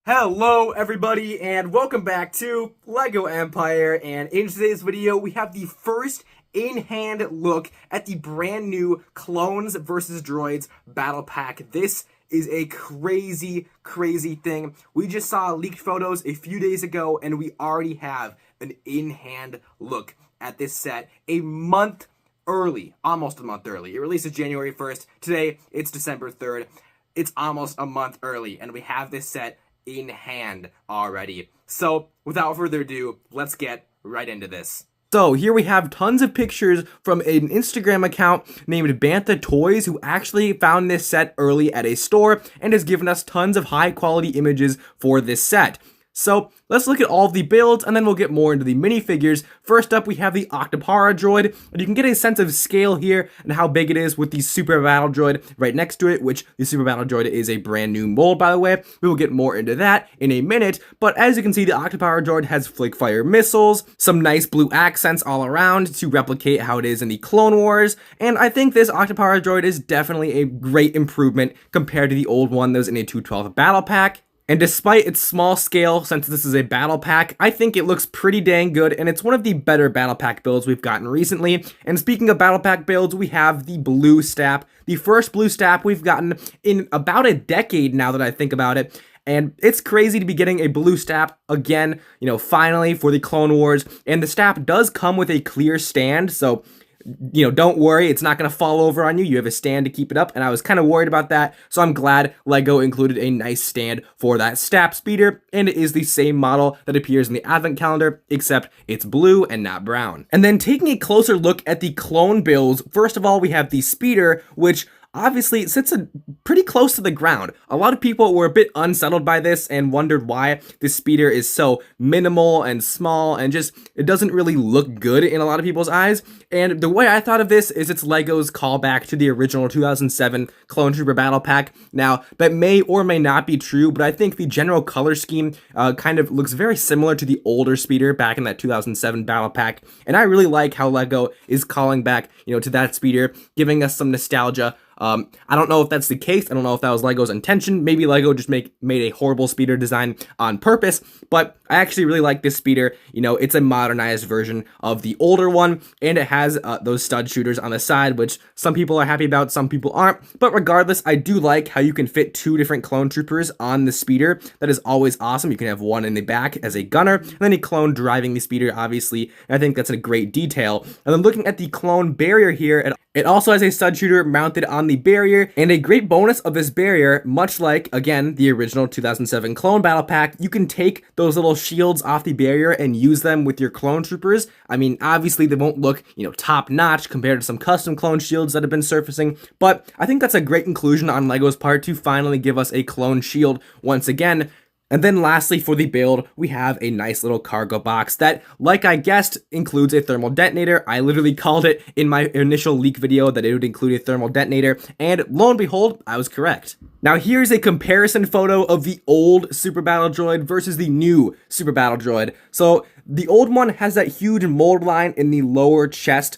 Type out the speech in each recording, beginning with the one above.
Hello everybody and welcome back to LEGO Empire, and in today's video we have the first in-hand look at the brand new Clones vs. Droids battle pack. This is a crazy thing. We just saw leaked photos a few days ago and we already have an in-hand look at this set a month early, almost a month early. It releases January 1st. Today it's December 3rd. It's almost a month early and we have this set in hand already. So without further ado, let's get right into this. So here we have tons of pictures from an Instagram account named Bantha Toys, who actually found this set early at a store and has given us tons of high quality images for this set. So let's look at all of the builds and then we'll get more into the minifigures. First up, we have the Octuptarra droid, and you can get a sense of scale here and how big it is with the Super Battle Droid right next to it, which the Super Battle Droid is a brand new mold, by the way. We will get more into that in a minute, but as you can see, the Octuptarra droid has flick fire missiles, some nice blue accents all around to replicate how it is in the Clone Wars, and I think this Octuptarra droid is definitely a great improvement compared to the old one that was in a 212 battle pack. And despite its small scale, since this is a battle pack, I think it looks pretty dang good, and it's one of the better battle pack builds we've gotten recently. And speaking of battle pack builds, we have the blue STAP, the first blue STAP we've gotten in about a decade now that I think about it. And it's crazy to be getting a blue STAP again, finally for the Clone Wars. And the STAP does come with a clear stand, so don't worry, it's not going to fall over on you. You have a stand to keep it up, and I was kind of worried about that, so I'm glad LEGO included a nice stand for that STAP speeder, and it is the same model that appears in the advent calendar, except it's blue and not brown. And then taking a closer look at the clone builds, first of all, we have the speeder, which obviously, it sits pretty close to the ground. A lot of people were a bit unsettled by this and wondered why this speeder is so minimal and small and just, it doesn't really look good in a lot of people's eyes. And the way I thought of this is it's LEGO's callback to the original 2007 Clone Trooper Battle Pack. Now, that may or may not be true, but I think the general color scheme kind of looks very similar to the older speeder back in that 2007 Battle Pack. And I really like how LEGO is calling back, to that speeder, giving us some nostalgia. I don't know if that's the case. I don't know if that was LEGO's intention. Maybe LEGO just made a horrible speeder design on purpose, but I actually really like this speeder. It's a modernized version of the older one, and it has those stud shooters on the side, which some people are happy about, some people aren't. But regardless, I do like how you can fit two different clone troopers on the speeder. That is always awesome. You can have one in the back as a gunner, and then a clone driving the speeder, obviously. And I think that's a great detail. And then looking at the clone barrier here, it also has a stud shooter mounted on the barrier, and a great bonus of this barrier, much like, again, the original 2007 Clone Battle Pack, you can take those little shields off the barrier and use them with your clone troopers. I mean, obviously they won't look, top-notch compared to some custom clone shields that have been surfacing, but I think that's a great inclusion on LEGO's part to finally give us a clone shield once again. And then lastly, for the build, we have a nice little cargo box that, like I guessed, includes a thermal detonator. I literally called it in my initial leak video that it would include a thermal detonator, and lo and behold, I was correct. Now here's a comparison photo of the old Super Battle Droid versus the new Super Battle Droid. So the old one has that huge mold line in the lower chest,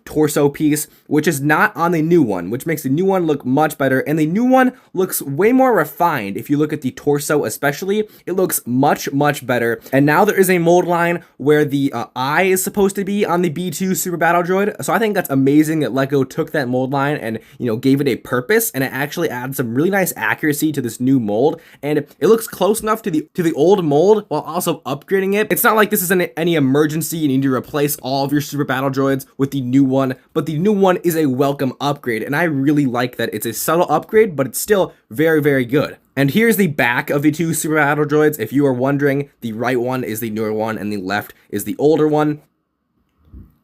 torso piece, which is not on the new one, which makes the new one look much better. And the new one looks way more refined. If you look at the torso especially, it looks much better. And now there is a mold line where the eye is supposed to be on the B2 Super Battle Droid. So I think that's amazing that LEGO took that mold line and, gave it a purpose, and it actually adds some really nice accuracy to this new mold. And it looks close enough to the old mold while also upgrading it. It's not like this is any emergency you need to replace all of your Super Battle Droids with the new one, but the new one is a welcome upgrade, and I really like that. It's a subtle upgrade, but it's still very good. And here's the back of the two Super Battle Droids. If you are wondering, the right one is the newer one and the left is the older one.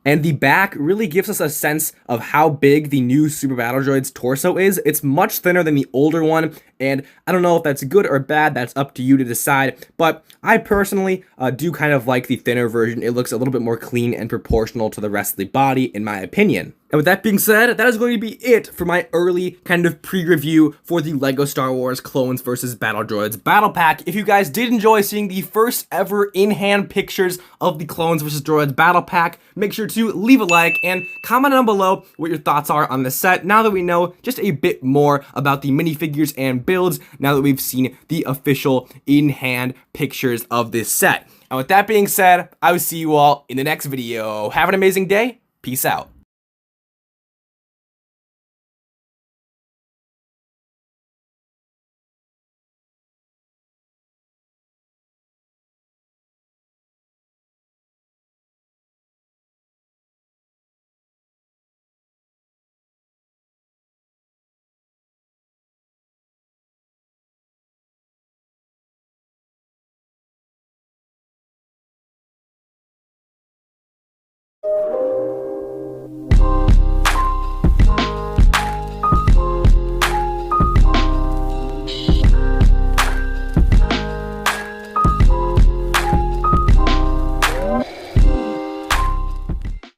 And the back really gives us a sense of how big the new Super Battle Droid's torso is. It's much thinner than the older one, and I don't know if that's good or bad. That's up to you to decide, but I personally do kind of like the thinner version. It looks a little bit more clean and proportional to the rest of the body, in my opinion. And with that being said, that is going to be it for my early kind of pre-review for the LEGO Star Wars Clones vs. Battle Droids Battle Pack. If you guys did enjoy seeing the first ever in-hand pictures of the Clones vs. Droids Battle Pack, make sure to leave a like and comment down below what your thoughts are on the set now that we know just a bit more about the minifigures and builds now that we've seen the official in-hand pictures of this set. And with that being said, I will see you all in the next video. Have an amazing day. Peace out.